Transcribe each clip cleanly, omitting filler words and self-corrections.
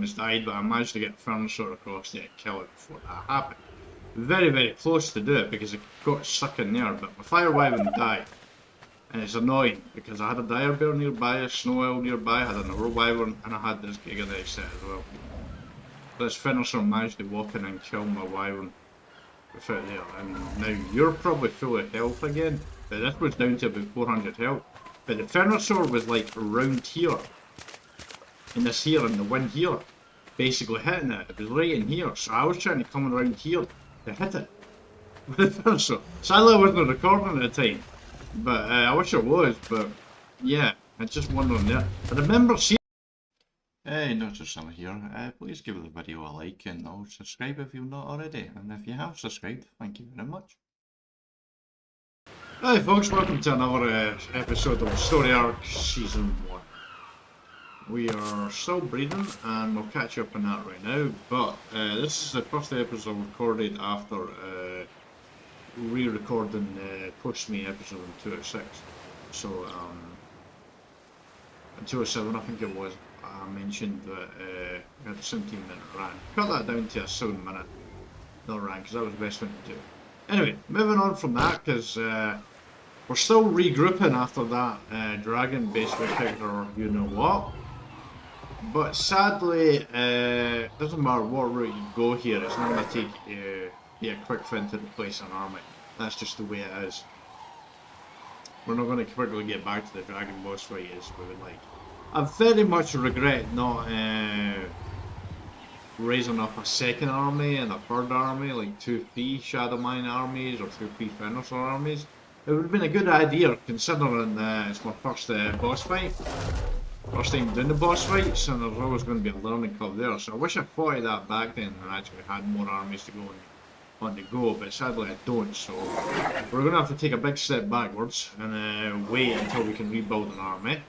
almost died, but I managed to get furniture across there and kill it before that happened. Very, very close to do it because it got stuck in there, but my fire wyvern died. And it's annoying because I had a dire bear nearby, a snow owl nearby, I had another wyvern, and I had this giga set as well. This finisher managed to walk in and kill my wyvern without there. And now you're probably full of health again, but this was down to about 400 health. But the finisher was like around here, in this here, and the wind here, basically hitting it. It was right in here, so I was trying to come around here to hit it with the finisher. Sadly I wasn't recording at the time, but I wish I was, but yeah, I just wondering there. I remember seeing... Hey, Notretsam here. Please give the video a like and subscribe if you've not already. And if you have subscribed, thank you very much. Hi folks, welcome to another episode of Story Ark Season 1. We are still breeding and we'll catch up on that right now, but this is the first episode recorded after re-recording the post-me episode in 206. So, in 207 I think it was, I mentioned that we had a 17-minute run. Cut that down to a 7-minute not run because that was the best thing to do. Anyway, moving on from that because we're still regrouping after that dragon basically picked or you know what. But sadly, doesn't matter what route you go here, it's not going to take you a quick fin to replace an army. That's just the way it is. We're not going to quickly get back to the dragon boss fight as we would like. I very much regret not raising up a second army and a third army, like 2-3 Shadow Mine armies or 2-3 Finisher armies. It would have been a good idea considering it's my first boss fight. First time doing the boss fights, and there's always going to be a learning curve there, so I wish I thought of that back then and actually had more armies to go and want to go, but sadly I don't, so we're going to have to take a big step backwards and wait until we can rebuild an army,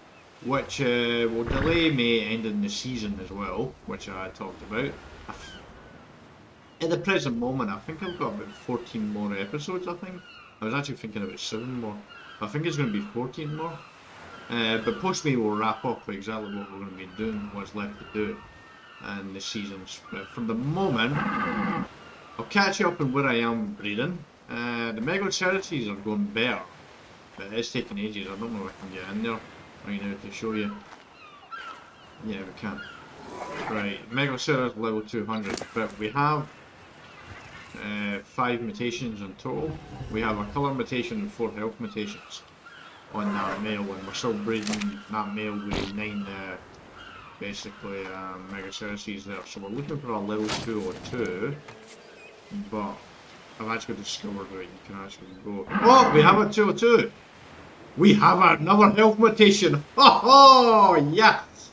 which will delay me ending the season as well, which I talked about. At the present moment I think I've got about 14 more episodes. I was actually thinking about 7 more, but I think it's going to be 14 more. But post-me will wrap up exactly what we're going to be doing, what's left to do in the seasons. But from the moment, I'll catch you up on where I am breeding. The Megaceratops are going better, but it's taking ages. I don't know if I can get in there right now to show you. Yeah, we can. Right, Megaceratops level 200, but we have 5 mutations in total. We have a colour mutation and 4 health mutations on that male, and we're still breeding that male with 9 basically Megaceratops there, so we're looking for a level 202, but I've actually discovered that you can actually go... Oh, we have a 202! We have another health mutation! Oh, yes!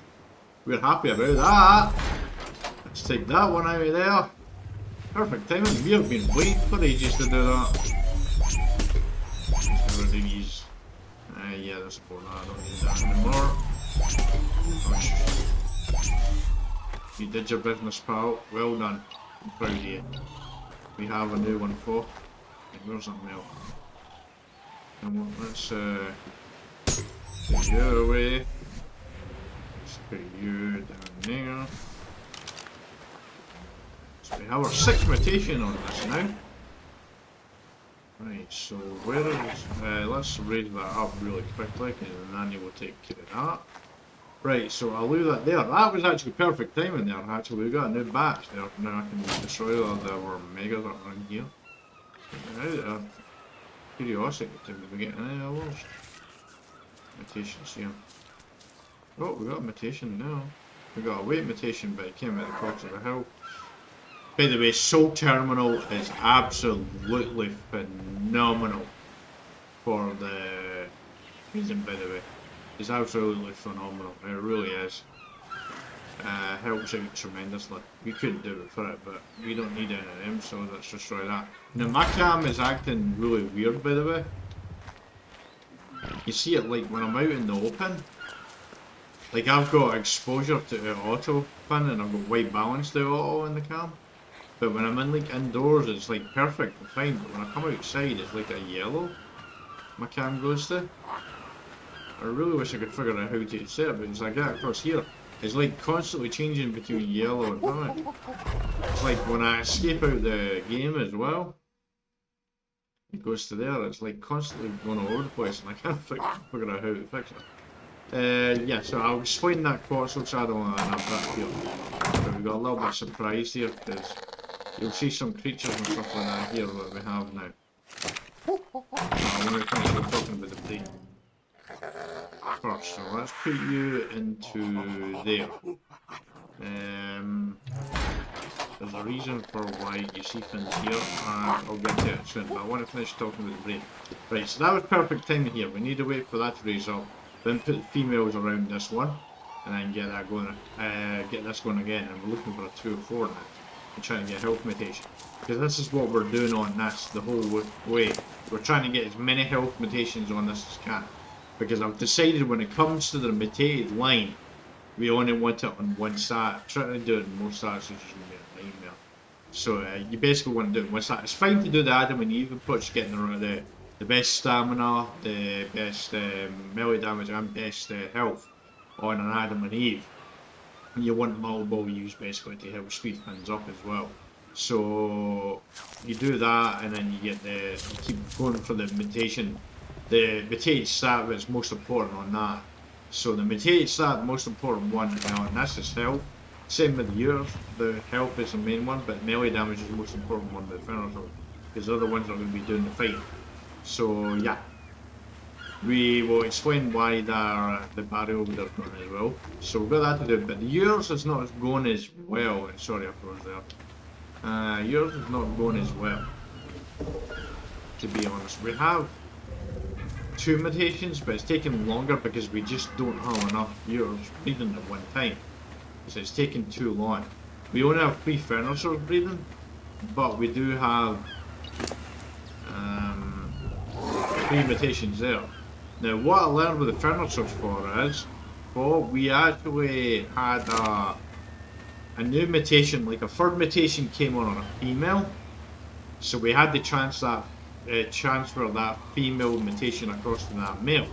We're happy about that! Let's take that one out of there. Perfect timing, we have been waiting for ages to do that. Let's get rid of these. Yeah, that's about that. I don't need that anymore. You did your business, pal. Well done. I'm proud of you. We have a new one for. Where's that mail? Come on, let's put you away. Let's put you down there. So we have our 6th mutation on this now. Right, so where is, let's raise that up really quickly, and then you will take care of that. Right, so I'll leave that there. That was actually perfect timing there, actually. We got a new batch there. Now I can destroy all our megas that are in here. Out curiosity, did we get any of those? Mutations here. Oh, we got a mutation now. We got a weight mutation, but it came at the cost of a health. By the way, Soul Terminal is absolutely phenomenal for the reason, by the way. It's absolutely phenomenal, it really is. Helps out tremendously. We couldn't do it for it, but we don't need any of them, so let's destroy that. Now my cam is acting really weird, by the way. You see it like when I'm out in the open. Like I've got exposure to auto pin and I've got white balance to auto in the cam. But when I'm in like indoors it's like perfect and fine, but when I come outside it's like a yellow my cam goes to. I really wish I could figure out how to set it, but as I get across here, It's like constantly changing between yellow and red. It's like when I escape out the game as well, it goes to there, it's like constantly going all over the place and I can't figure out how to fix it. Yeah, so I'll explain that Quetzal Shadow and a bit here. So we've got a little bit of surprise here because you'll see some creatures and stuff like that here that we have now. I want to finish with talking about the brain first, so let's put you into there. There's a reason for why you see things here, and I'll get to it soon, but I want to finish talking about the brain. Right, so that was perfect timing here. We need to wait for that to raise up, then put the females around this one, and then get that going, get this going again, and we're looking for a 2 or 4 now, and trying to get health mutation. Because this is what we're doing on this the whole way. We're trying to get as many health mutations on this as can. Because I've decided when it comes to the mutated line, we only want it on one side. Trying to do it on most sides is just going to be a nightmare. So you basically want to do it on one side. It's fine to do the Adam and Eve approach, getting the best stamina, the best melee damage and best health on an Adam and Eve. And you want multiple use basically to help speed things up as well. So you do that and then you get keep going for the mutation. The mutated stat is most important on that. So the mutated stat, most important one now, and that's his health. Same with yours, the health is the main one, but melee damage is the most important one with Fenrir, because they're the ones that are going to be doing the fight. So yeah, we will explain why the barrier over there going as well. So we've got that to do, but yours is not going as well. Sorry, I froze there. Yours is not going as well, to be honest. We have 2 mutations, but it's taking longer because we just don't have enough viewers breeding at one time. So it's taking too long. We only have 3 Furnaces breeding, but we do have 3 mutations there. Now what I learned with the Furnaces we actually had a new mutation, like a 3rd mutation came on a female, so we had to transfer that female mutation across to that male.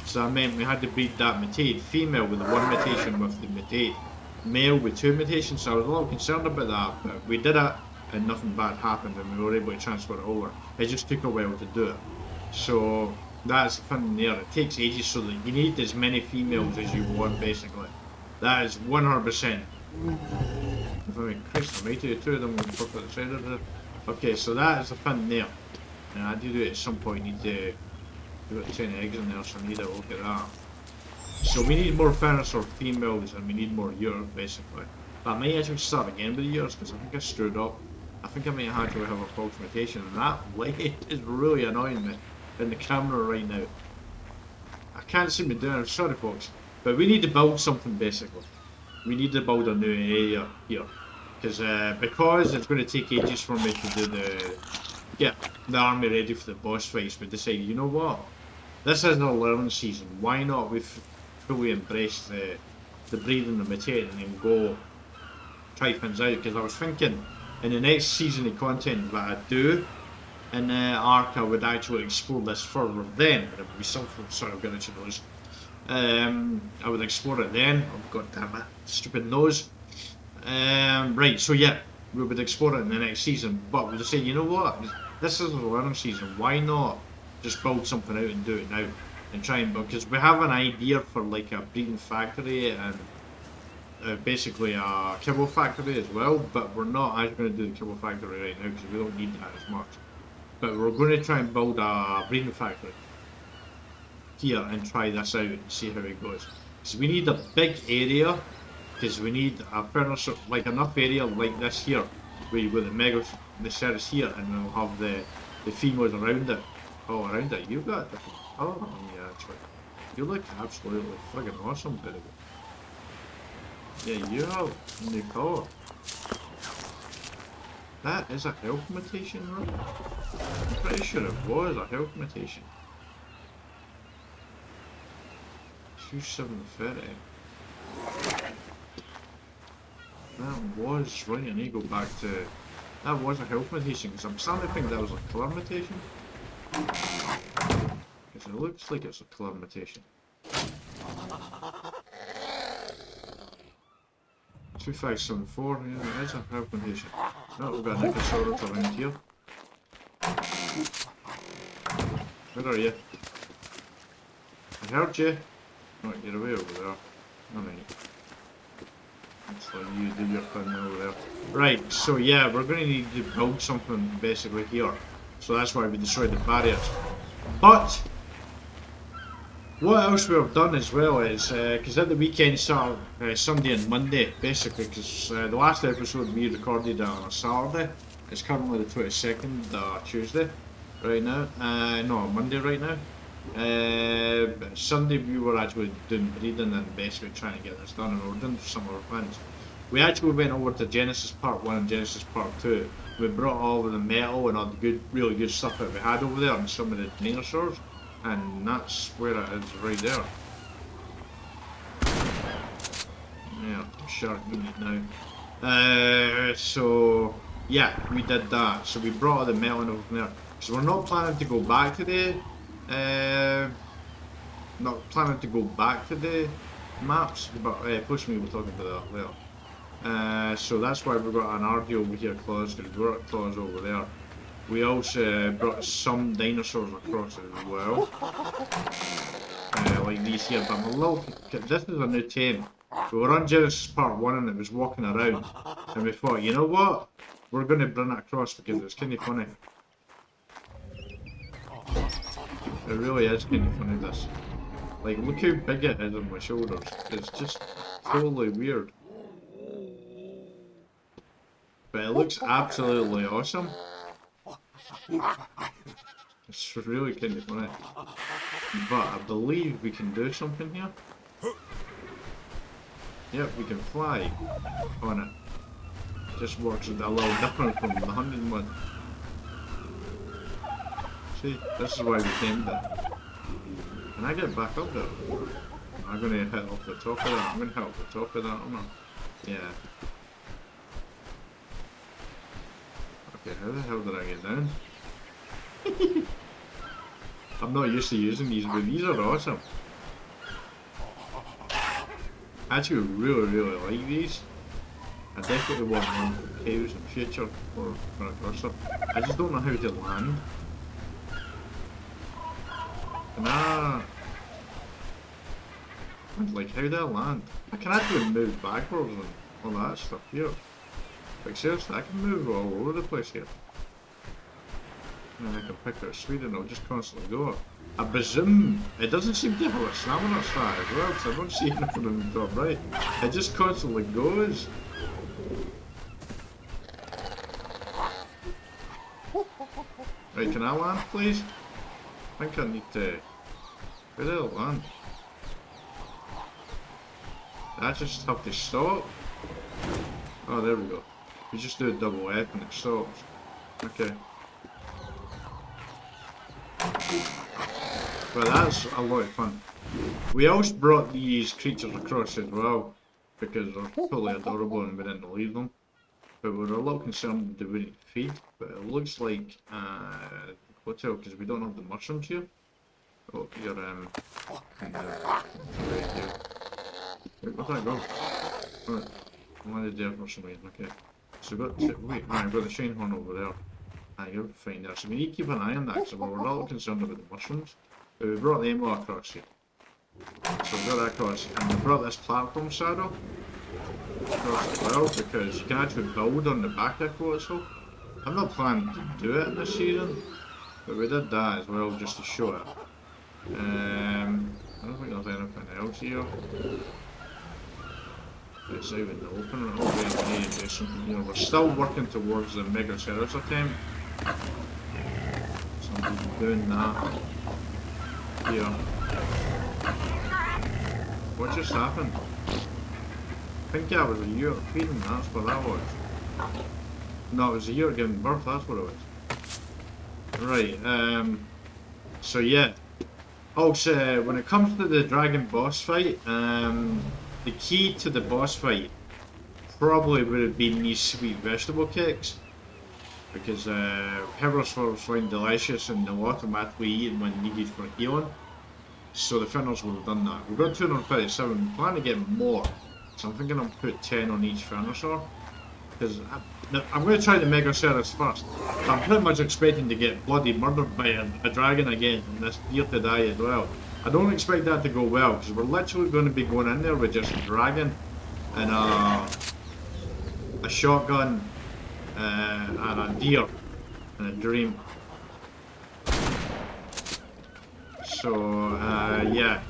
So that meant we had to breed that mutated female with the 1 mutation with the mutated male with 2 mutations. So I was a little concerned about that, but we did it and nothing bad happened and we were able to transfer it over. It just took a while to do it. So that's the thing there. It takes ages, so that you need as many females as you want basically. That is 100%. If I make Christ almighty, 2 of them will pop at the side of it. Okay, so that is the thing there. And I do at some point need to do 10 eggs in there, so I need to look at that. So we need more Furnacer females and we need more years basically. But I might actually start again with the years because I think I screwed up. I think I might actually have a false mutation, and that light is really annoying me in the camera right now. I can't see me doing it, sorry folks. But we need to build something basically. We need to build a new area here. Because it's going to take ages for me to get the army ready for the boss fights, we decided, you know what? This is our learning season. Why not we fully embrace the breeding and mutating and go try things out? Because I was thinking in the next season of content that I do in the Ark, I would actually explore this further then. But it would be something. Sorry, I've got itchy nose. I would explore it then. Oh god damn it, stupid nose. Right, so yeah, we would explore it in the next season. But we just say, you know what? This is a learning season. Why not just build something out and do it now and try and build? Because we have an idea for like a breeding factory and basically a kibble factory as well. But we're not actually going to do the kibble factory right now because we don't need that as much. But we're going to try and build a breeding factory here and try this out and see how it goes. So we need a big area. Because we need a furnace, like enough area like this here, where you've got the Ceres here, and we'll have the females around it. Oh, around it, you've got different colour on you actually. You look absolutely friggin' awesome, baby. Yeah, you have a new colour. That is a health mutation, right? I'm pretty sure it was a health mutation. 2730. That was right, I need to go back to. That was a health mutation because I'm starting to think that was a colour mutation. Because it looks like it's a colour mutation. 2574, yeah, it is a recommendation. Oh, we've got an Echosaurus around here. Where are you? I heard you. Oh, you're away over there. Alright. Looks like you do your thing over there. Right, so yeah, we're going to need to build something basically here. So that's why we destroyed the barriers. But what else we have done as well is, because at the weekend, Sunday and Monday, basically, because the last episode we recorded on a Saturday. It's currently the 22nd, Tuesday, right now. No, Monday right now. Sunday we were actually doing breeding and basically trying to get this done, and we were doing some of our plans. We actually went over to Genesis Part 1 and Genesis Part 2. We brought all of the metal and all the good, really good stuff that we had over there and some of the dinosaurs, and that's where it is right there. Yeah, shark unit now. So yeah, we did that. So we brought all the metal and everything there. So we're not planning to go back today. Not planning to go back to the maps, but push me, we'll talk about that later. So that's why we've got an RD over here closed, because we're at claws over there. We also brought some dinosaurs across as well, like these here, but I'm a little, this is a new tame. We were on Genesis Part 1 and it was walking around, and we thought, you know what, we're going to bring it across because it's kind of funny. It really is kind of funny, this. Like, look how big it is on my shoulders. It's just totally weird. But it looks absolutely awesome. It's really kind of funny. But I believe we can do something here. Yep, we can fly on it. Just works a little different from the hunting one. See, this is why we tamed it. Can I get back up there? I'm going to hit off the top of that. I'm going to hit off the top of that, aren't I? Yeah. Okay, how the hell did I get down? I'm not used to using these, but these are awesome. I actually really like these. I definitely want one for cows in future for a cursor. I just don't know how to land. Like, how do I land? I can actually move backwards and all that stuff here. Like, seriously, I can move all over the place here. And I can pick out speed and I'll just constantly go. I presume it doesn't seem to have a stamina stat as well, because I don't see anything on the top right. It just constantly goes. Right, can I land, please? I think I need to... Where did it land? I just have to stop. Oh, there we go. You just do a double F and it stops. Okay. Well, that's a lot of fun. We also brought these creatures across as well, because they're totally adorable and we didn't leave them. But we were a little concerned that they wouldn't feed, but it looks like hotel, because we don't have the mushrooms here. Oh, you're right here. Wait, where'd that go? Right, I landed there for some reason, okay. So we've got to, wait, I've got the shine horn over there. You're fine there. So we need to keep an eye on that, because we're a little concerned about the mushrooms. But we brought them all across here. So we've got that across, and we brought this platform saddle across as well, because you can actually build on the back echo itself. I'm not planning to do it in this season, but we did that as well just to show it. I don't think there's anything else here. It's even open. We need to do something here. We're still working towards the Megaceros attempt. So I'm doing that here. What just happened? I think that was a year feeding, that's what that was. No, it was a year giving birth, that's what it was. Right, so yeah. Also, when it comes to the dragon boss fight, the key to the boss fight probably would have been these sweet vegetable cakes. Because herbivores find delicious and they'll automatically eat when needed for healing. So the Finners would have done that. We've got 237, we plan to get more. So I'm thinking I'll put 10 on each Venusaur. Because I'm going to try the Megaceras first. So I'm pretty much expecting to get bloody murdered by a dragon again and this deer to die as well. I don't expect that to go well because we're literally going to be going in there with just a dragon and a shotgun and a deer and a dream. So yeah,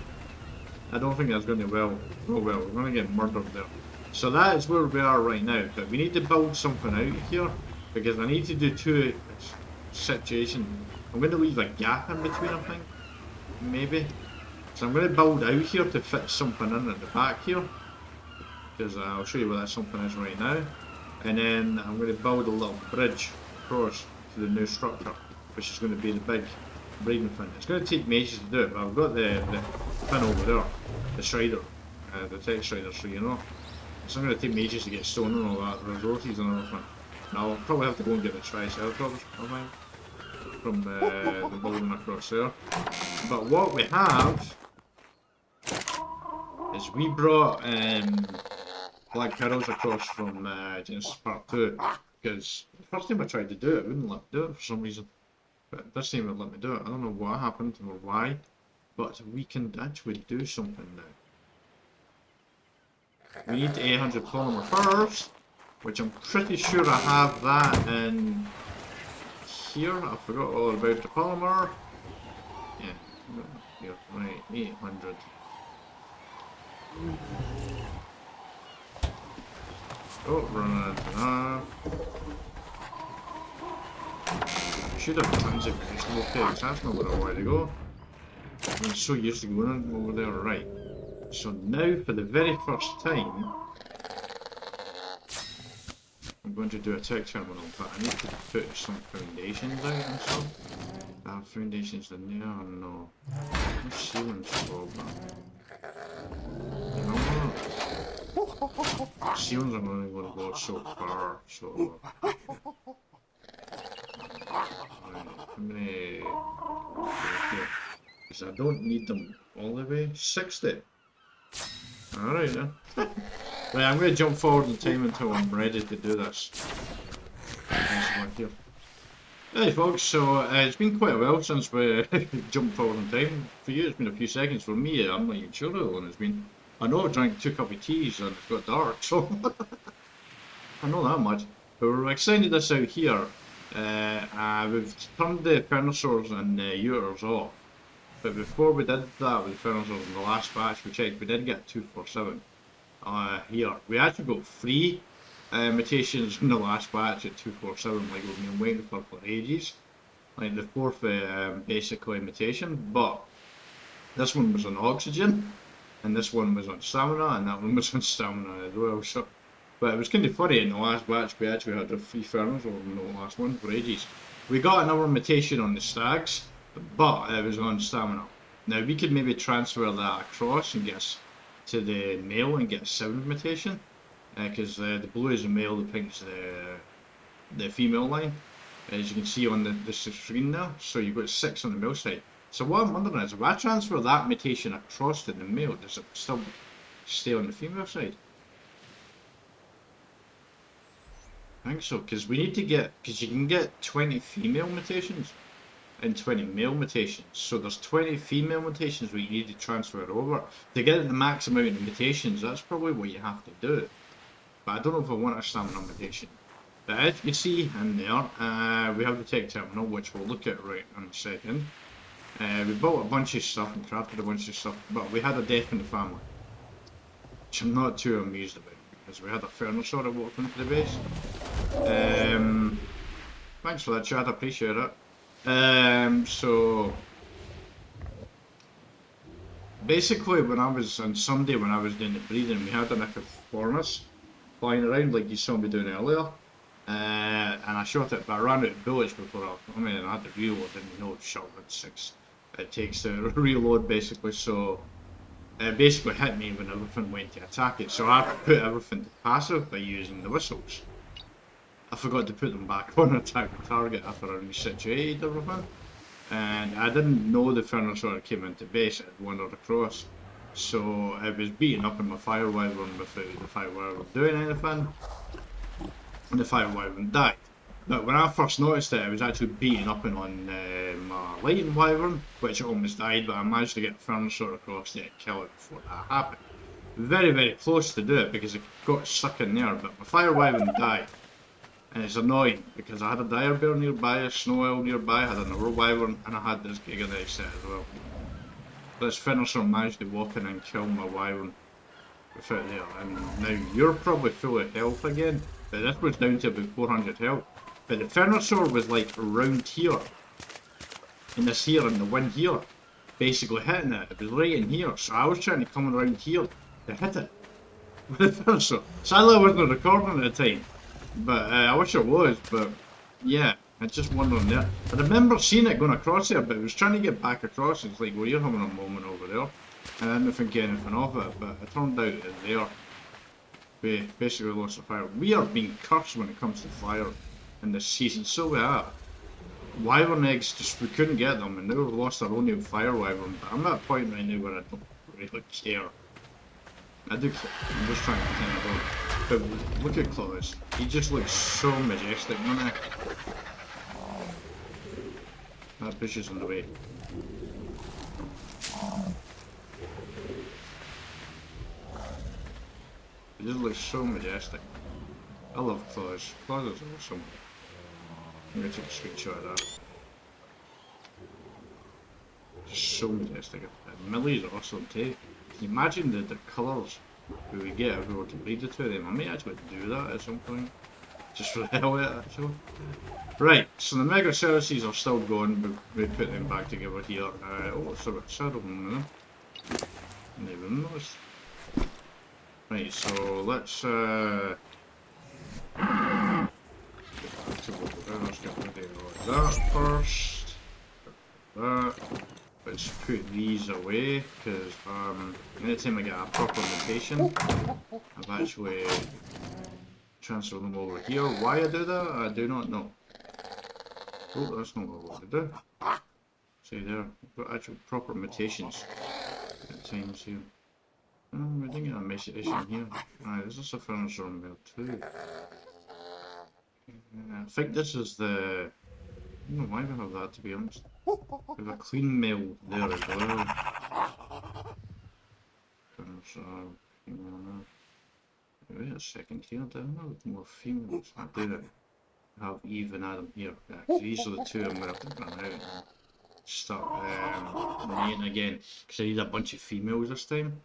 I don't think that's going to go well. We're going to get murdered there. So that is where we are right now, but we need to build something out here, because I need to do two situations. I'm going to leave a gap in between, I think, maybe. So I'm going to build out here to fit something in at the back here, because I'll show you where that something is right now. And then I'm going to build a little bridge across to the new structure, which is going to be the big breeding fin. It's going to take me ages to do it, but I've got the fin over there, the strider, the tech strider, so you know. It's not going to take me ages to get stone and all that, resources and everything. And I'll probably have to go and get the Triceratops from the building across there. But what we have is we brought black pearls across from Genesis Part 2, because the first time I tried to do it, it wouldn't let me do it for some reason. But this time it let me do it. I don't know what happened or why, but we can actually do something now. We need 800 polymer first, which I'm pretty sure I have that in here. I forgot all about the polymer. Yeah, here, right, 800. Oh, running out of that. Should have tons of vegetable pigs, that's not where I want to go. I'm so used to going over there, right. So now, for the very first time, I'm going to do a tech terminal, but I need to put some foundations out and stuff. Foundations in there, no. No ceilings for that. You know what? Ceilings are only going to go so far, so... Right, how many... here? Because I don't need them all the way. 60. Alright then. Right, I'm going to jump forward in time until I'm ready to do this. Hey folks, so it's been quite a while since we jumped forward in time. For you it's been a few seconds, for me I'm not even sure how long it's been. I know I drank 2 cups of teas and it's got dark, so I know that much. But we're extending this out here. We've turned the Venusaurs and the Uters off. But before we did that with the Venusaurs in the last batch we checked, we did get 247 here. We actually got 3 mutations in the last batch at 247, like we've been waiting for ages. Like the 4th basically mutation, but this one was on oxygen, and this one was on stamina, and that one was on stamina as well. So, but it was kind of funny, in the last batch we actually had the 3 Venusaurs in the last one for ages. We got another mutation on the stags, but it was on stamina. Now we could maybe transfer that across and get us to the male and get a 7th mutation, because the blue is the male, the pink is the female line, as you can see on the screen there. So you've got 6 on the male side. So what I'm wondering is, if I transfer that mutation across to the male, does it still stay on the female side? I think so, because we need to get, because you can get 20 female mutations and 20 male mutations. So there's 20 female mutations where you need to transfer it over. To get the max amount of mutations, that's probably what you have to do. But I don't know if I want a stamina mutation. But as you can see in there, we have the tech terminal, which we'll look at right in a second. We built a bunch of stuff and crafted a bunch of stuff, but we had a death in the family, which I'm not too amused about, because we had a Venusaur that walked into the base. Thanks for that, Chad, I appreciate it. So basically, when I was on Sunday, when I was doing the breeding, we had an Epipharnus flying around like you saw me doing earlier, and I shot it, but I ran out of bullets before I had to reload, and you know, shotgun 6 it takes to reload basically. So it basically hit me when everything went to attack it. So I put everything to passive by using the whistles. I forgot to put them back on attack the target after I resituated everything, and I didn't know the Venusaur came into base. It wandered across, So it was beating up in my fire wyvern without the fire wyvern doing anything, and the fire wyvern died. But when I first noticed it, it was actually beating up on my lightning wyvern, which almost died, but I managed to get a furniture across there and kill it before that happened. Very, very close to do it because it got stuck in there, but my fire wyvern died. And it's annoying because I had a dire bear nearby, a snow owl nearby, I had another wyvern, and I had this gigantic set as well. This finisher managed to walk in and kill my wyvern without there. And now you're probably full of health again, but this was down to about 400 health. But the finisher was like around here, in this here, and the wind here, basically hitting it. It was right in here, so I was trying to come around here to hit it with the finisher. Sadly, I wasn't recording at the time, but I wish I was. But yeah, I just wondering there. I remember seeing it going across there, but it was trying to get back across. It's like, well, you're having a moment over there. And I didn't think anything of it, but it turned out it's there. We basically lost the fire. We are being cursed when it comes to fire in this season, so we are. Wyvern eggs, just we couldn't get them, and now we've lost our only fire wyvern. But I'm at a point right now where I don't really care. I do care. I'm just trying to pretend I don't. But look at Claus. He just looks so majestic, doesn't he? That bush is on the way. He just looks so majestic. I love Claus. Claus is awesome. I'm gonna take a screenshot of that. Just so majestic. And Millie's awesome too. Can you imagine the colours we would get if we were to breed the two of them? I may actually do that at some point. Just for the hell of it, actually. Right, so the mega services are still going, but we put them back together here. Oh, it's a bit sad of them, never noticed. Right, so let's get rid of that first. That. Let's put these away, because anytime I get a proper mutation, I've actually transferred them over here. Why I do that, I do not know. Oh, that's not what I want to do. See there, we've got actual proper mutations at times here. Oh, we didn't get a mutation here. Right, there's also a furniture on there too. I think this is the... I don't know why we have that, to be honest. We have a clean mail there as well. Wait a second here, do I have more females? I do have Eve and Adam here. Yeah, these are the two I'm going to have to run out and start mating again. Because I need a bunch of females this time.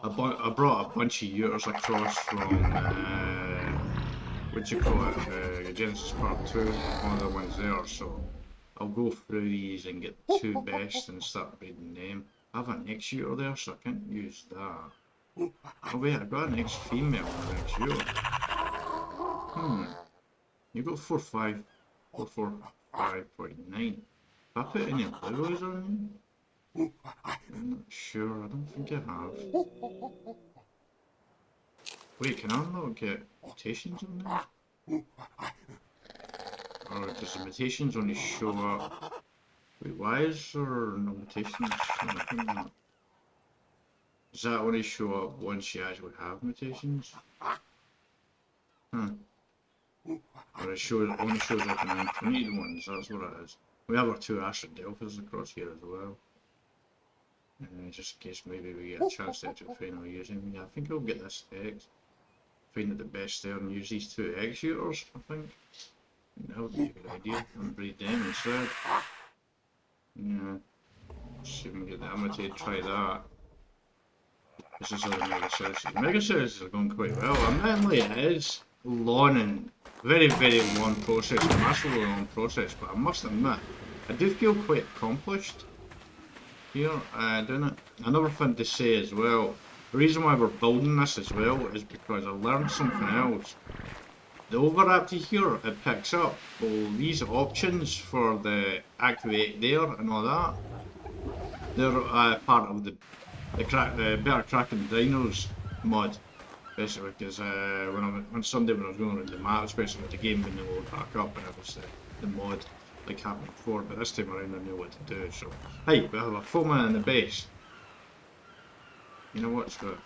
I brought a bunch of Uters across from... what you call it, Genesis Part 2, one of the ones there, so I'll go through these and get the two best and start breeding them. I have an X-Uter there, so I can't use that. Oh wait, I've got an X-female and an X-Uter. You got 4.5, 4.5.9. If I put any levels on them? I'm not sure, I don't think I have. Wait, can I not get mutations on there? Or does the mutations only show up? Wait, why is there no mutations? Does that only show up once you actually have mutations? Or it only shows up in the infinite ones, that's what it is. We have our two Astrid Delphas across here as well. Just in case maybe we get a chance to actually finally use them. Yeah, I think we'll get this X. Find it the best there and use these two X-Uters, I think. That would be a good idea. And breed them instead. Yeah. See if we can get the Imitate, try that. This is other Mega Services. Mega Services are going quite well. Admittedly, it is long and very, very long process, a massively long process, but I must admit, I do feel quite accomplished here doing it. Another thing to say as well, the reason why we're building this as well is because I learned something else. The overlap to here, it picks up all these options for the activate there and all that. They're part of the Better Cracking Dinos mod, basically, because on Sunday when I was going around the map, especially with the game when they load back up and it was the mod like happened before, but this time around I knew what to do, so. Hey, we have a full man in the base. You know what? Screw it.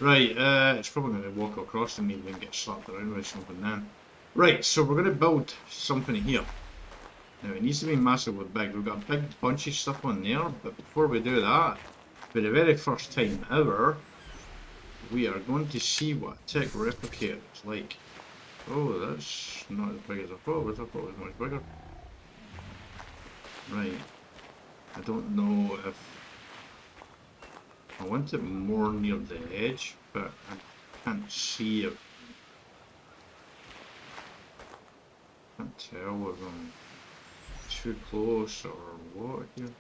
Right, it's probably going to walk across and maybe get slapped around with something then. Right, so we're going to build something here. Now it needs to be massively big. We've got a big bunch of stuff on there, but before we do that, for the very first time ever, we are going to see what a tech replicator is like. Oh, that's not as big as I thought it was. I thought it was much bigger. Right. I don't know if I want it more near the edge, but I can't see it. I can't tell if I'm too close or what here.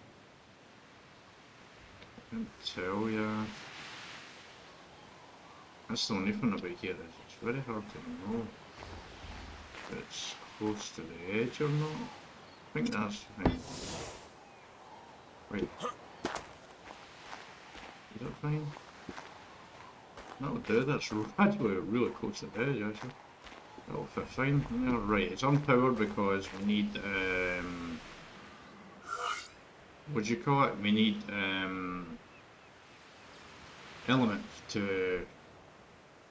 I can't tell ya. That's the only thing about here is it's very hard to know if it's close to the edge or not. I think that's the thing. Right. Is that fine? That'll do, that's actually really close to the edge actually. That'll fit fine. Yeah, right, it's unpowered because we need what do you call it? We need element to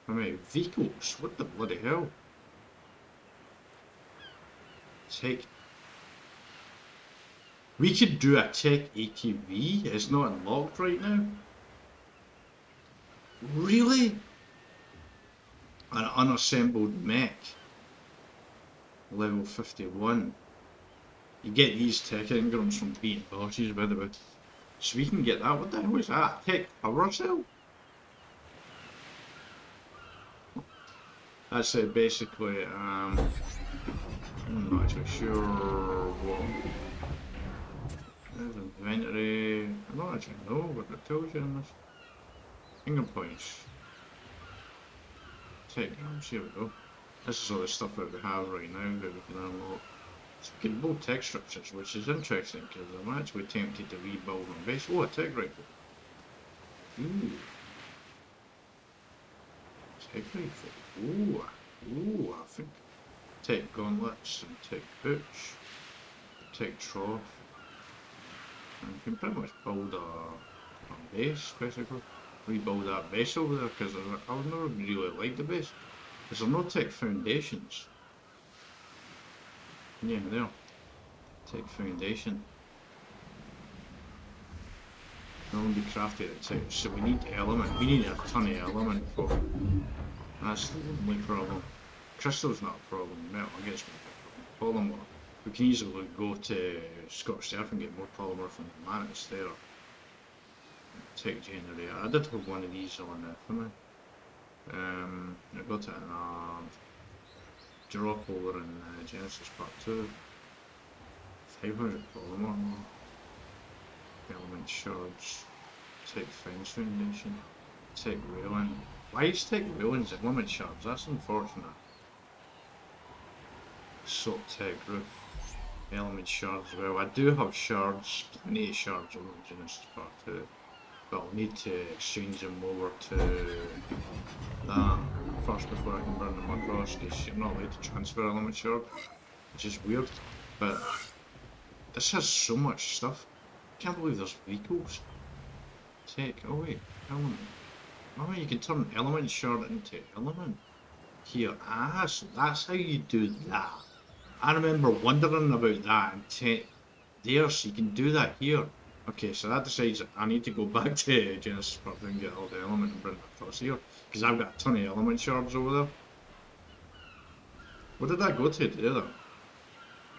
vehicles. What the bloody hell? Tech. We could do a tech ATV. It's not unlocked right now. Really? An unassembled mech. Level 51. You get these tech engrams from beating bosses, by the way. So we can get that. What the hell is that? Tech power cell? That's basically, I'm not actually sure what. There's inventory. I don't actually know what it tells you in this. Finger points. Tech grams, here we go. This is all the stuff that we have right now that we can unlock. So we can build tech structures, which is interesting because I'm actually tempted to rebuild my base. Oh, a tech rifle. Ooh. Tech rifle. Ooh. Ooh, I think. Tech gauntlets and tech boots. Tech trough. And you can pretty much build a base, basically. Rebuild that base over there because I've never really liked the base. Because there are no tech foundations. Yeah, there. Tech foundation. That will be crafted at tech. So we need element. We need a ton of element for. That's the only problem. Crystal's not a problem. Metal gets me a problem. Polymer. We can easily go to Scotch Earth and get more polymer from the mantis there. Tech generator. I did have one of these on there for me. I got it in a drop over in Genesis Part 2. 500 polymer. Element shards. Tech fence foundation. Tech railing. Why is tech railings and element shards? That's unfortunate. Salt tech roof. Element shards as well. I do have shards, plenty of shards over in Genesis Part 2. But I'll need to exchange them over to that first before I can burn them across because you're not allowed to transfer element shard, which is weird. But this has so much stuff. I can't believe there's vehicles. Tech, oh wait, element. Oh, you can turn element shard into element. Here, so that's how you do that. I remember wondering about that and tech there, so you can do that here. Okay, so that decides that I need to go back to Genesis Part 2 and get all the element and bring it across here. Because I've got a ton of element shards over there. What did I go to do that?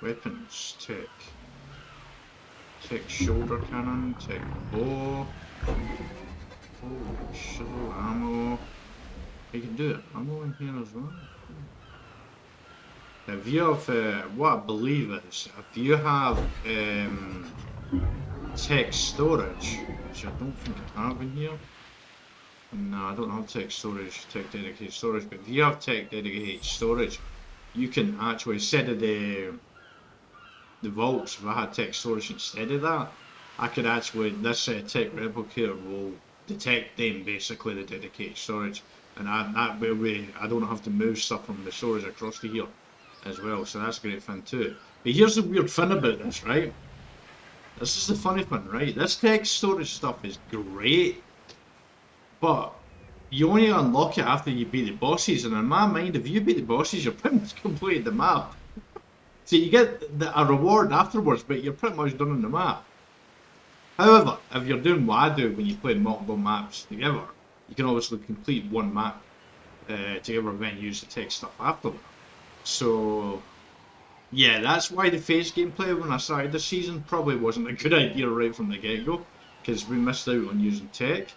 Weapons, tech. Tech shoulder cannon, tech bow. Oh, shovel ammo. You can do ammo in here as well. Now, if you have, what I believe is, if you have tech storage, which I don't think I have in here. No, I don't have tech storage, tech dedicated storage, but if you have tech dedicated storage, you can actually, instead of the vaults, if I had tech storage instead of that, I could actually, this tech replicator will detect them, basically, the dedicated storage, and that way I don't have to move stuff from the storage across to here as well, so that's a great thing too. But here's the weird thing about this, right? This is the funny thing, right? This tech storage stuff is great, But you only unlock it after you beat the bosses, and in my mind, if you beat the bosses, you're pretty much completed the map. So you get a reward afterwards, but you're pretty much done on the map. However, if you're doing what I do when you play multiple maps together, you can obviously complete one map together and then use the tech stuff after that. So, yeah, that's why the phase gameplay when I started the season probably wasn't a good idea right from the get-go, because we missed out on using tech.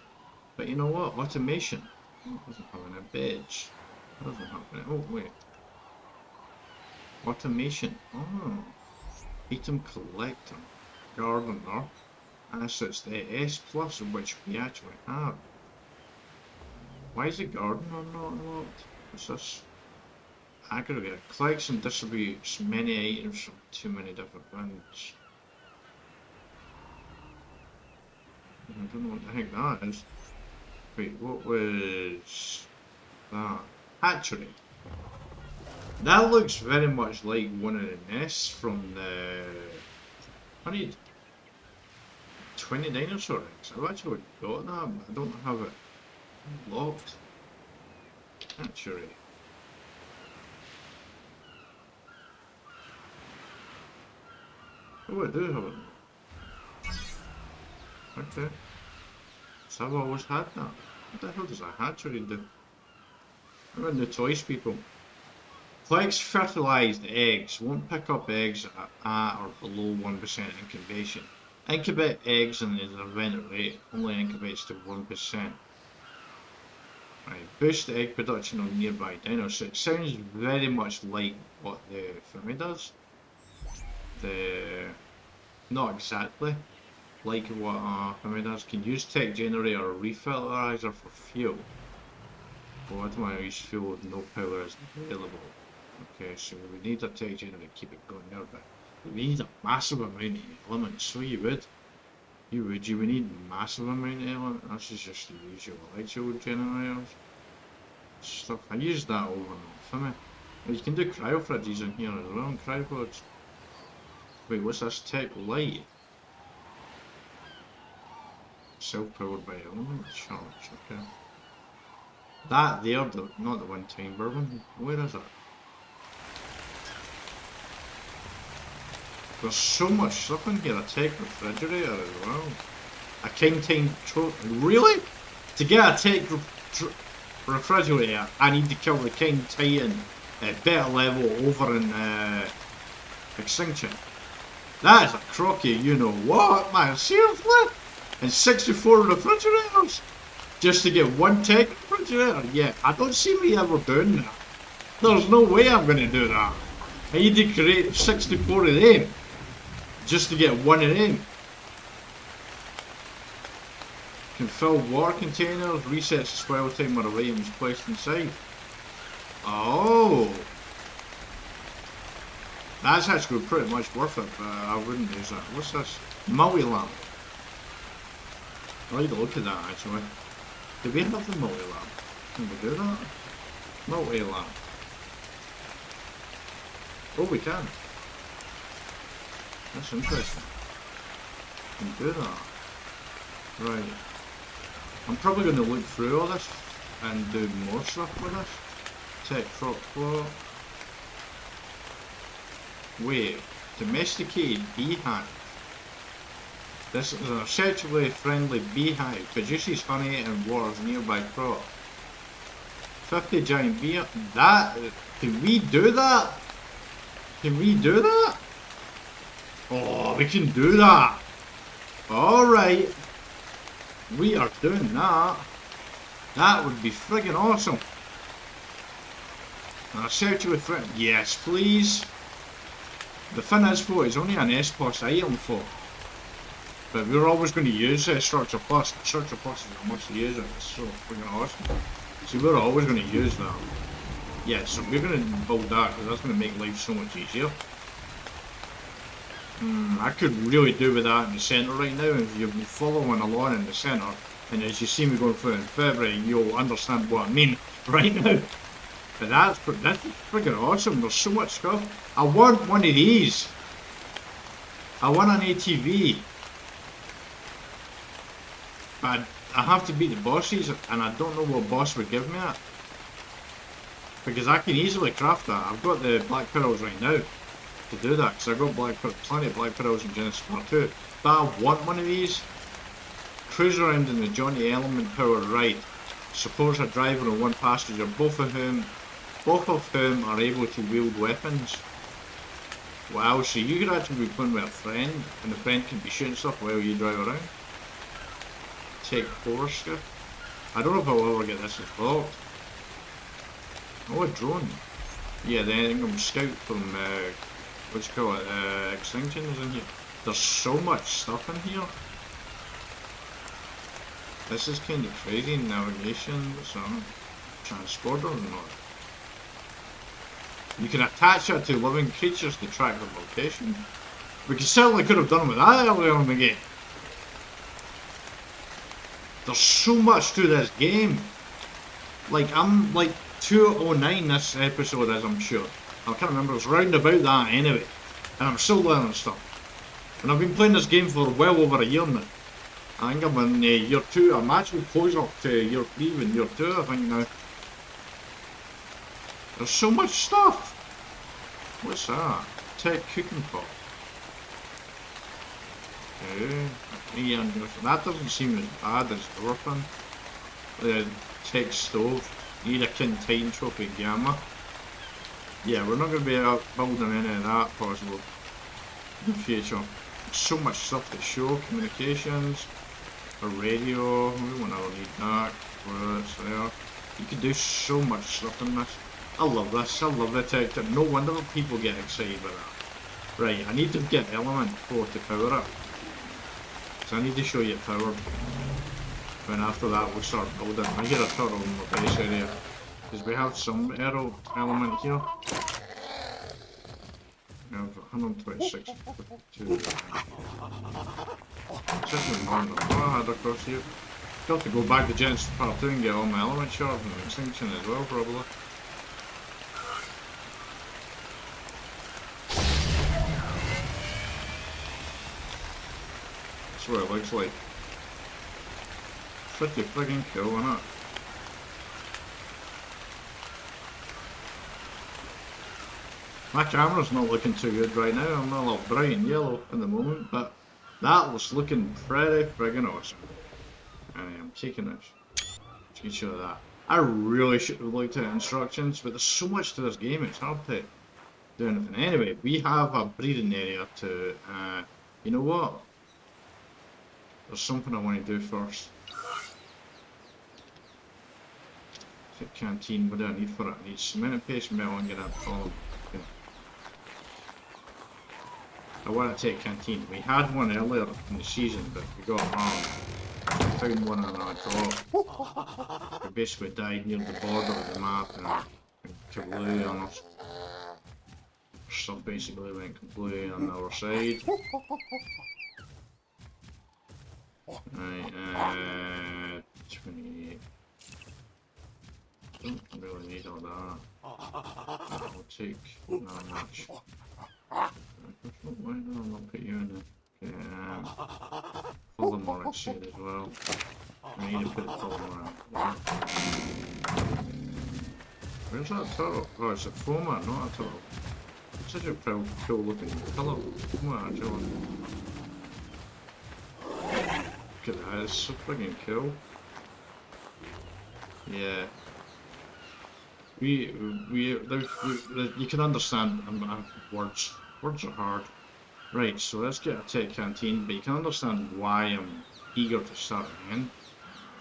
But you know what? Automation. Oh, it doesn't have any badge. It doesn't have any. Oh, wait. Automation. Oh. Item collector. Gardener. Assets the S plus, which we actually have. Why is the gardener not unlocked? What's this? Aggregate. Collects and distributes many items from too many different bins. I don't know what the heck that is. Wait, what was that? Hatchery. That looks very much like one of the nests from the... I need 20 dinosaur eggs. I've actually got that, but I don't have it locked. Hatchery. Oh, I do have it. Okay. So I've always had that. What the hell does a hatchery do? I'm in the toys people. Collects fertilized eggs. Won't pick up eggs at or below 1% incubation. Incubate eggs in the event rate. Only incubates to 1%. Right. Boost the egg production on nearby dinos. So it sounds very much like what the Fimi does. Not exactly like what Fimi does. Can use tech generator or refertilizer for fuel. Well, I use fuel with no power is available. Okay, so we need a tech generator to keep it going there, but we need a massive amount of elements, so you would need massive amount of elements. This is just the usual electrical generators stuff. I use that over and over. You can do cryo fridges in here as well, and cryopods. Wait, what's this tech light? Self-powered by element charge, okay. That there, not the one-time bourbon. Where is it? There's so much stuff in here. A tech refrigerator as well. A king time really? To get a tech refrigerator, I need to kill the King Titan at better level over in Extinction. That is a crocky, you know what, man? Seriously? And 64 refrigerators? Just to get one tech refrigerator? Yeah, I don't see me ever doing that. There's no way I'm going to do that. I need to create 64 of them just to get one of them. Can fill water containers, resets the spoil time where a item is placed inside. Oh! That's actually pretty much worth it, but I wouldn't use that. What's this? Multi-lamp. I like the look of that actually. Do we have the multi-lamp? Can we do that? Multi-lamp. Oh, we can. That's interesting. We can do that. Right. I'm probably going to look through all this and do more stuff with this. Tech crop plot. Wait. Domesticated beehive. This is an sexually friendly beehive. Produces honey and waters nearby crop. 50 giant bee. That. Can we do that? Can we do that? Oh, we can do that. Alright. We are doing that. That would be friggin' awesome. And a sexually friendly. Yes, please. The thing is, though, it's only an S-plus item for. But we're always going to use Structure Plus. Structure Plus is a must use it. It's so freaking awesome. So we're always going to use that. Yeah, so we're going to build that because that's going to make life so much easier. I could really do with that in the centre right now. If you've been following along in the centre, and as you see me going through in February, you'll understand what I mean right now. But that's freaking awesome. There's so much stuff. I want one of these. I want an ATV. But I have to beat the bosses, and I don't know what boss would give me that. Because I can easily craft that. I've got the black pearls right now to do that, because I've got plenty of black pearls in Genesis Part 2. But I want one of these. Cruise around in the Johnny Element powered ride. Suppose a driver and one passenger, both of whom are able to wield weapons. Wow, so you could actually be playing with a friend, and the friend can be shooting stuff while you drive around. Take Forsker. I don't know if I'll ever get this unlocked. Oh, a drone. Yeah, the Engham Scout from, what's it called, Extinction is in here. There's so much stuff in here. This is kind of crazy. Navigation, some transporter or not. You can attach it to living creatures to track their location. We certainly could have done with that earlier in the game. There's so much to this game. Like, I'm like 209 this episode is, I'm sure. I can't remember, it's round about that anyway. And I'm still learning stuff. And I've been playing this game for well over a year now. I think I'm in year 2, I'm actually close up to year 3 and year 2 I think now. There's so much stuff! What's that? Tech cooking pot. Okay. Yeah, that doesn't seem as bad as the other one. The tech stove. Need a Kintyne trophy gamma. Yeah, we're not going to be out building any of that possible in the future. There's so much stuff to show. Communications. A radio. We won't ever need that. Where it's there. You can do so much stuff in this. I love this. I love the tech. No wonder people get excited with that. Right, I need to get element 4 to power it. So I need to show you it powered. And after that we'll start building. I hear a turtle in the base area. Because we have some arrow element here. We have 126. 2. Just more than I had across here. Got to go back to Genesis Part 2 and get all my element shards and extinction as well probably. That's what it looks like. Pretty friggin' cool, isn't it? My camera's not looking too good right now. I'm a little bright and yellow at the moment, but that was looking pretty friggin' awesome. And I'm taking this. You can show that. I really should have looked at instructions, but there's so much to this game, it's hard to do anything. Anyway, we have a breeding area to, you know what? There's something I want to do first. Canteen, what do I need for it? I need cement and paste metal and get that column. Okay. I want to take canteen. We had one earlier in the season, but we got it wrong. I found one and I thought we basically died near the border of the map and kablooey on us. Stuff basically went kablooey on the other side. Right, 28. Don't really need all that. I'll take not much. Why not? I'll put you in the polymer shade as well. I need to put the polymer in. Where's that turtle? Oh, it's a foamer, not a turtle. It's such a cool looking colour. What actually? Look at that, it's so friggin' cool. Yeah. You can understand words. Words are hard. Right, so let's get a tech canteen, but you can understand why I'm eager to start again.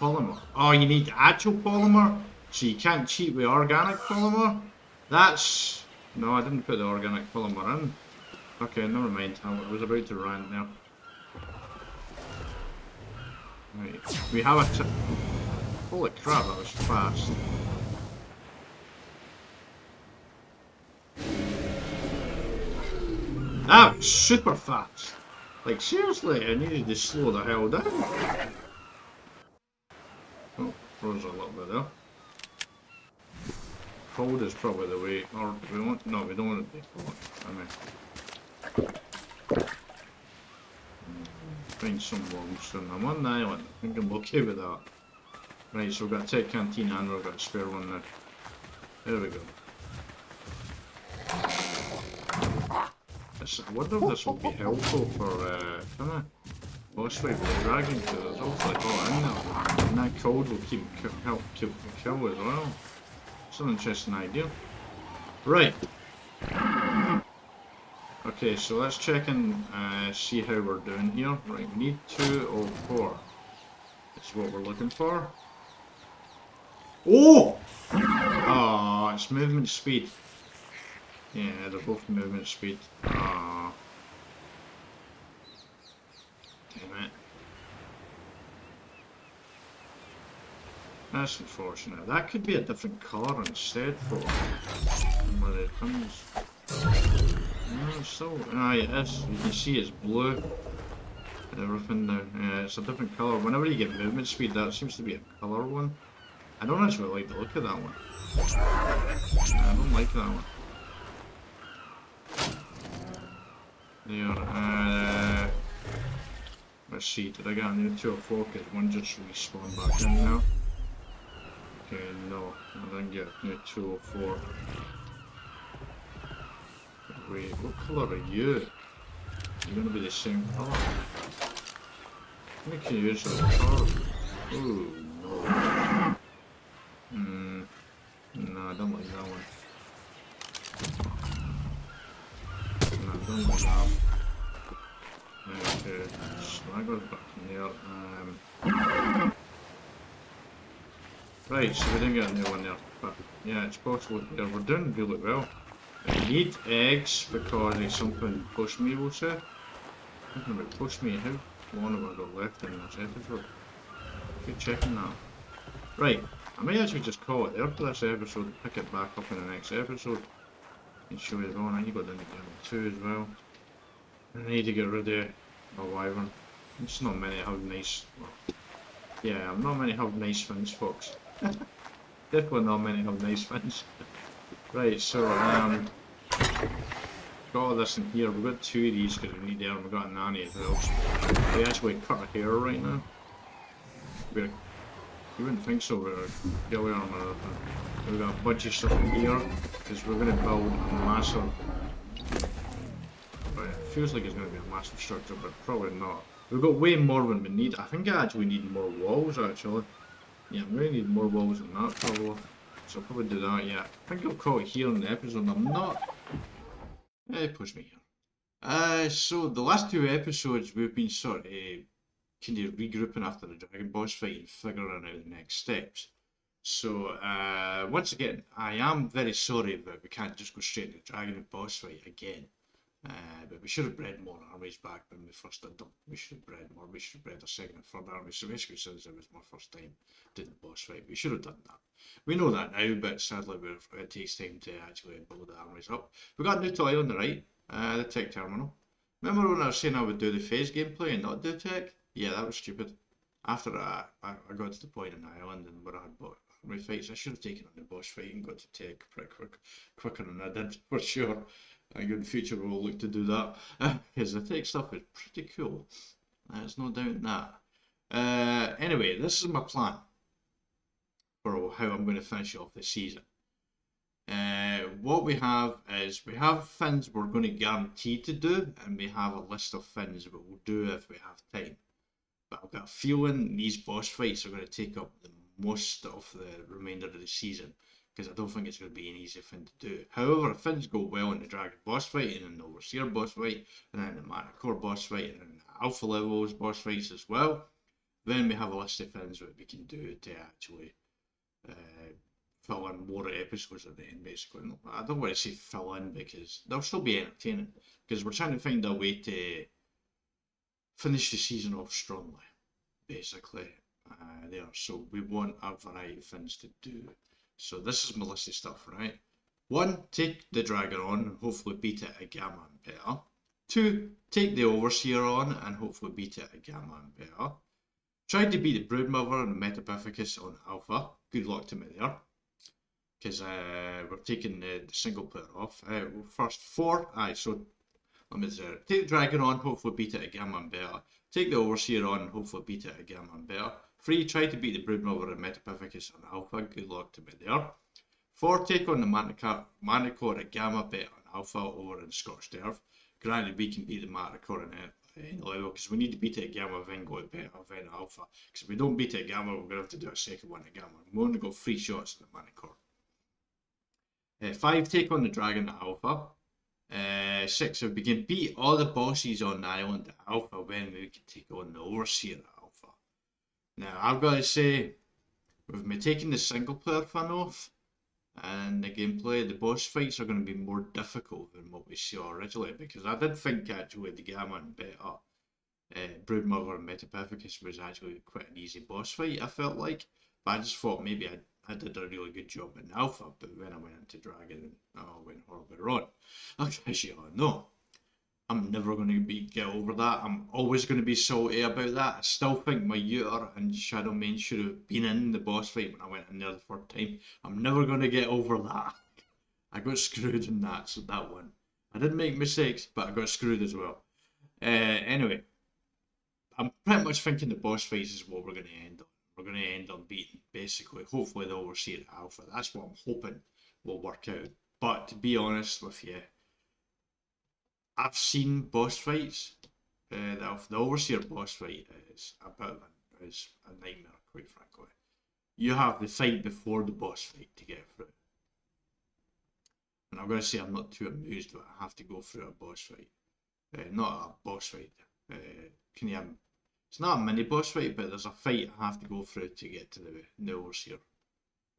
Polymer. Oh, you need actual polymer? So you can't cheat with organic polymer? That's... No, I didn't put the organic polymer in. Okay, never mind. I was about to rant there. Right, we have a... Holy crap, that was fast. That was super fast. Like seriously, I needed to slow the hell down. Oh, froze a little bit there. Cold is probably the way, or do we want? No, we don't want it to be cold. I mean, find some logs, and I'm on the island. I think I'm okay with that. Right, so we've got a tech canteen and we've got a spare one there. There we go. I wonder if this will be helpful for kind of boss fight with the dragon, because there's obviously a lot in there. And that code will help keep the kill as well. It's an interesting idea. Right. Okay, so let's check and see how we're doing here. Right, we need 204. That's what we're looking for. Oh! Ah, it's movement speed. Yeah, they're both movement speed. Ah. Damn it. That's unfortunate. That could be a different colour instead for where it comes. No, it's still. Ah, it is. You can see it's blue. Everything now. Yeah, it's a different colour. Whenever you get movement speed, that seems to be a colour one. I don't actually like the look of that one. I don't like that one. There. Let's see, did I get a new 204? Because one just respawned back in now. Okay, no, I didn't get a new 204. Wait, what colour are you? You're gonna be the same colour. I can use the colour. Ooh, no. No, I don't like that one. No, I don't like that. Okay, so I got back in there. Right, so we didn't get a new one there, but yeah, it's possible. Yeah, we're doing really well. I need eggs because it's something Push Me will say. Thinking about Push Me, how long have I got left in this episode? Keep checking that. Right, I may actually just call it there for this episode, pick it back up in the next episode, and show you on. I need to go down to level 2 as well. I need to get rid of my wyvern. It's not many have nice. Well, yeah, not many have nice fins, folks. Definitely not many have nice fins. Right, so got all this in here. We've got 2 of these because we need air, and we've got a nanny as well. So we actually cut our hair right now. You wouldn't think so, we're belly armor. We've got a bunch of stuff in here because we're going to build a massive. Right, it feels like it's going to be a massive structure, but probably not. We've got way more than we need. I think I actually need more walls actually. Yeah, I'm going to need more walls than that probably. So I'll probably do that, yeah. I think I'll call it here in the episode. I'm not. Push me here. So the last 2 episodes we've been sort of kind of regrouping after the dragon boss fight and figuring out the next steps. So once again, I am very sorry, but we can't just go straight to the dragon boss fight again. But we should have bred more armies back when we first did them. We should have bred more. We should have bred a second and third army. So basically, since it was my first time doing the boss fight, we should have done that. We know that now, but sadly, it takes time to actually build the armies up. We got Notey on the right, the tech terminal. Remember when I was saying I would do the phase gameplay and not do tech? Yeah, that was stupid. After that, I got to the point in the island and where I had bought army fights, I should have taken on the boss fight and got to tech pretty quicker than I did, for sure. I think in the future we'll look to do that, because the tech stuff is pretty cool. There's no doubt in that. Anyway, this is my plan for how I'm going to finish off the season. What we have is, we have things we're going to guarantee to do, and we have a list of things that we'll do if we have time. But I've got a feeling these boss fights are going to take up the most of the remainder of the season, because I don't think it's going to be an easy thing to do. However, if things go well in the dragon boss fight, and in the overseer boss fight, and then the manticore boss fight, and then the alpha levels boss fights as well, then we have a list of things that we can do to actually fill in more episodes at the end, basically. I don't want to say fill in because they'll still be entertaining, because we're trying to find a way to finish the season off strongly, basically. There, so we want a variety of things to do. So this is my list of stuff, right? 1, take the dragon on and hopefully beat it at Gamma and better. 2, take the overseer on and hopefully beat it at Gamma and better. Try to beat the broodmother and the metapithecus on alpha. Good luck to me there, because we're taking the single player off. First 4, so let me take the dragon on, hopefully beat it at Gamma and better. Take the Overseer on and hopefully beat it at Gamma and better. 3. Try to beat the Broodmother and Metapificus on Alpha. Good luck to me there. 4. Take on the Manticore at Gamma, better on Alpha over in Scorched Earth. Granted, we can beat the Manticore in any level because we need to beat it at Gamma, then go at Beta, then Alpha. Because if we don't beat it at Gamma, we're going to have to do a second one at Gamma. We only got 3 shots at the Manticore. 5. Take on the Dragon at Alpha. 6. If we can beat all the bosses on the island at Alpha, then we can take on the Overseer at Alpha. Now, I've got to say, with me taking the single player fun off, and the gameplay, the boss fights are going to be more difficult than what we saw originally, because I did think actually the Gamma and Beta, Broodmother and Metapificus was actually quite an easy boss fight, I felt like. But I just thought maybe I did a really good job in Alpha, but when I went into Dragon, I went horribly wrong. As you all know, I'm never going to get over that. I'm always going to be salty about that. I still think my Uter and Shadowmane should have been in the boss fight when I went in there the first time. I'm never going to get over that. I got screwed in that, so that one. I did make mistakes, but I got screwed as well. Anyway, I'm pretty much thinking the boss fights is what we're going to end on. We're going to end on beating, basically, hopefully the Overseer at Alpha. That's what I'm hoping will work out. But to be honest with you, I've seen boss fights. The Overseer boss fight is is a nightmare, quite frankly. You have the fight before the boss fight to get through. And I'm going to say I'm not too amused that I have to go through a boss fight. Not a boss fight. It's not a mini boss fight, but there's a fight I have to go through to get to the Overseer.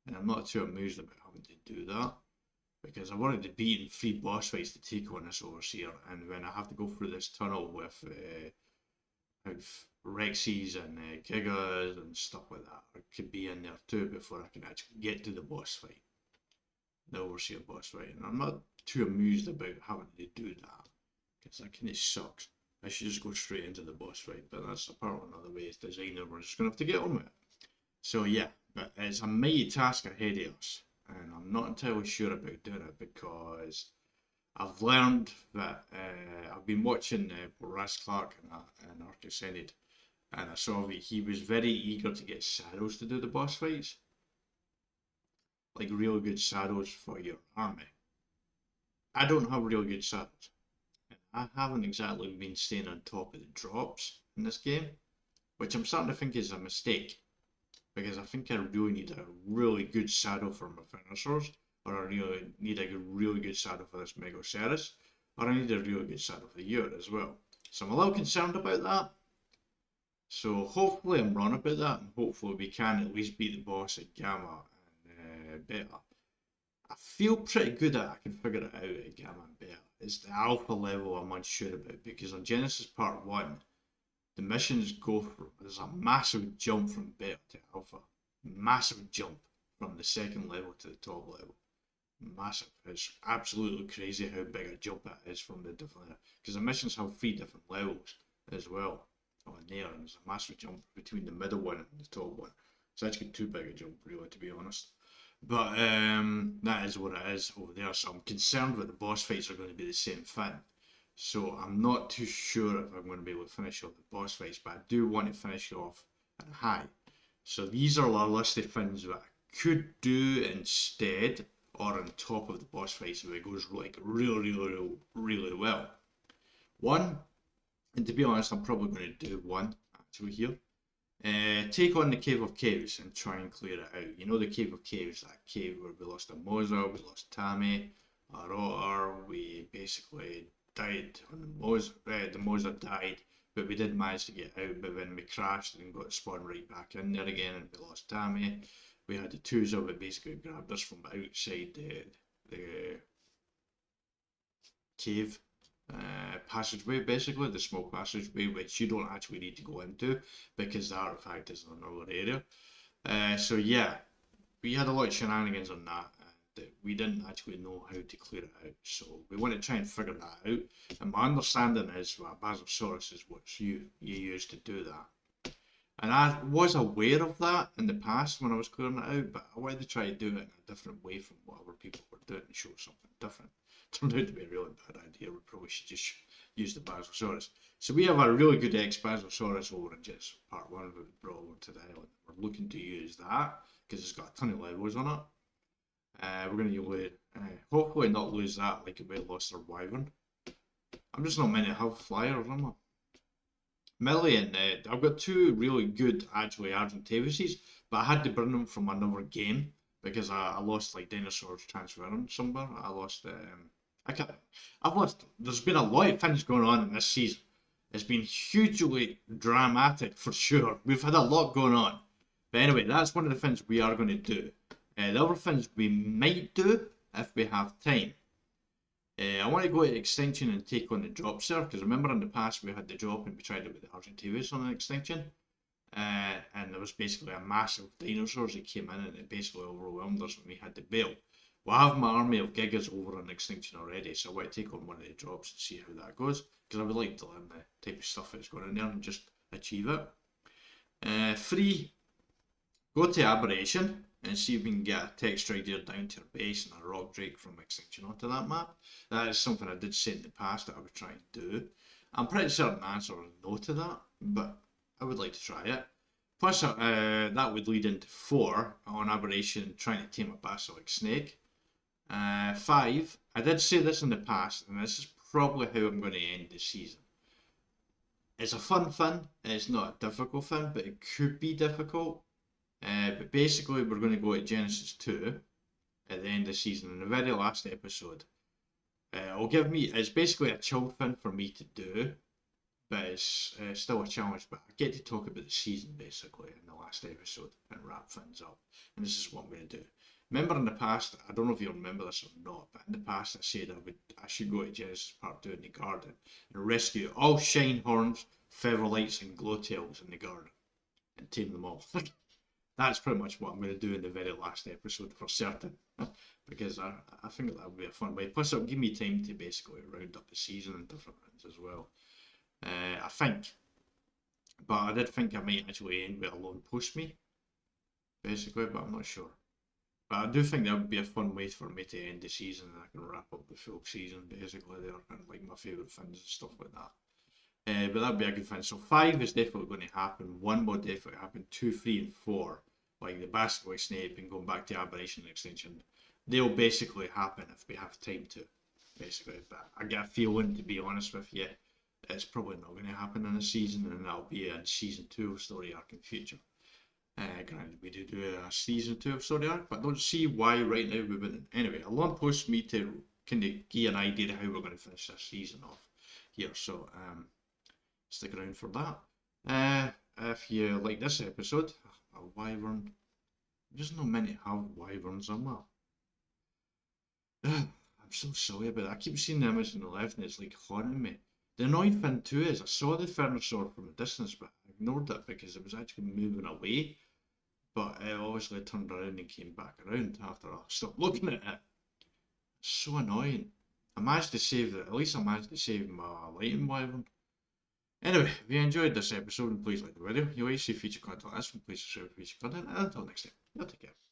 And I'm not too amused about having to do that, because I've already beaten 3 boss fights to take on this Overseer, and when I have to go through this tunnel with Rexes and Gigas and stuff like that, I could be in there too before I can actually get to the boss fight, the Overseer boss fight. And I'm not too amused about having to do that, because that kind of sucks. I should just go straight into the boss fight, but that's apparently not the way it's designed, and we're just going to have to get on with it. So yeah, but it's a mighty task ahead of us, and I'm not entirely sure about doing it, because I've learned that I've been watching Ras Clark and Ark Ascended, and I saw that he was very eager to get saddles to do the boss fights, like really good saddles for your army. I don't have really good saddles. I haven't exactly been staying on top of the drops in this game, which I'm starting to think is a mistake, because I think I really need a really good saddle for my finishers, or I really need a really good saddle for this Megaceras, or I need a really good saddle for the Urt as well. So I'm a little concerned about that. So hopefully I'm wrong about that, and hopefully we can at least beat the boss at Gamma and Beta. I feel pretty good that I can figure it out at Gamma and Beta. It's the Alpha level I'm unsure about, because on Genesis Part 1, the missions there's a massive jump from Beta to Alpha. Massive jump from the second level to the top level. Massive. It's absolutely crazy how big a jump that is from the different, because the missions have 3 different levels as well on there, and there's a massive jump between the middle one and the top one. It's actually too big a jump, really, to be honest. But that is what it is over there. So I'm concerned that the boss fights are going to be the same thing. So I'm not too sure if I'm going to be able to finish off the boss fights, but I do want to finish off at high. So these are a list of things that I could do instead, or on top of the boss fights, if it goes like really well. 1, and to be honest, I'm probably going to do 1 actually here. Take on the Cave of Caves and try and clear it out. You know the Cave of Caves, that cave where we lost a Moza, we lost Tammy, our Otter, we basically died on the Moza, the Moza died, but we did manage to get out, but then we crashed and got spawned right back in there again, and we lost Tammy. We had the Tuzo that basically grabbed us from outside the cave passageway, basically the smoke passageway, which you don't actually need to go into because the artifact is in another area. So yeah, we had a lot of shenanigans on that, and we didn't actually know how to clear it out. So we want to try and figure that out. And my understanding is that Basilsaurus is what you use to do that. And I was aware of that in the past when I was clearing it out, but I wanted to try to do it in a different way from what other people were doing and show something different. turned out to be a really bad idea. We probably should just use the Basosaurus. So we have a really good ex-Basosaurus over in just part 1 that we brought over to the island. We're looking to use that because it's got a ton of levels on it. We're going to hopefully not lose that like we lost our Wyvern. I'm just not meant to have flyers, am I? Millie and I've got 2 really good actually Argentavises, but I had to burn them from another game because I lost like dinosaurs transferring somewhere. I lost I've lost. There's been a lot of things going on in this season. It's been hugely dramatic for sure. We've had a lot going on. But anyway, that's one of the things we are going to do. The other things we might do if we have time. I want to go to extinction and take on the drops there, because remember in the past we had the drop and we tried it with the Argentavis on an extinction. And there was basically a massive dinosaurs that came in and it basically overwhelmed us and we had to bail. Well, I have my army of Gigas over on extinction already, so I want to take on one of the drops and see how that goes, because I would like to learn the type of stuff that's going in there and just achieve it. 3, go to Aberration and see if we can get a text rider down to our base and a rock drake from extinction onto that map. That is something I did say in the past that I would try and do. I'm pretty certain the answer is no to that, but I would like to try it. Plus, that would lead into 4 on Aberration, trying to tame a basilisk snake. 5, I did say this in the past, and this is probably how I'm going to end the season. It's a fun thing, it's not a difficult thing, but it could be difficult. But basically, we're going to go to Genesis 2 at the end of the season, in the very last episode. It's basically a chill thing for me to do, but it's still a challenge. But I get to talk about the season basically in the last episode and wrap things up. And this is what I'm going to do. Remember in the past, I don't know if you remember this or not, but in the past I said I should go to Genesis Part 2 in the garden and rescue all Shinehorns, Featherlights and Glowtails in the garden and tame them all. That's pretty much what I'm going to do in the very last episode for certain, because I think that would be a fun way. Plus it'll give me time to basically round up the season and different rounds as well. I think, but I did think I might actually end with a lone post me, basically, but I'm not sure. But I do think that would be a fun way for me to end the season and I can wrap up the full season basically there, and like my favourite things and stuff like that. But that'd be a good thing. So 5 is definitely going to happen. 1 will definitely happen. 2, 3, and 4, like the basilisk snake and going back to Aberration extinction, they'll basically happen if we have time to. Basically, but I get a feeling, to be honest with you, it's probably not going to happen in a season, and that'll be in season 2 of Story Ark in future. Granted, we do a season 2 of Story Ark, but I don't see why right now we wouldn't. Anyway, a long post me to kind of give an idea of how we're going to finish this season off here. So stick around for that. If you like this episode, a wyvern. There's not many have wyverns on that. I'm so sorry about that. I keep seeing the image on the left and it's like haunting me. The annoying thing too is I saw the Fernosaur from a distance, but I ignored it because it was actually moving away. But it obviously turned around and came back around after I stopped looking at it. It's so annoying. I managed to save it. At least I managed to save my lighting wyvern. Anyway, if you enjoyed this episode, please like the video. If you like to see future content like this, please subscribe for future content. And until next time, you'll take care.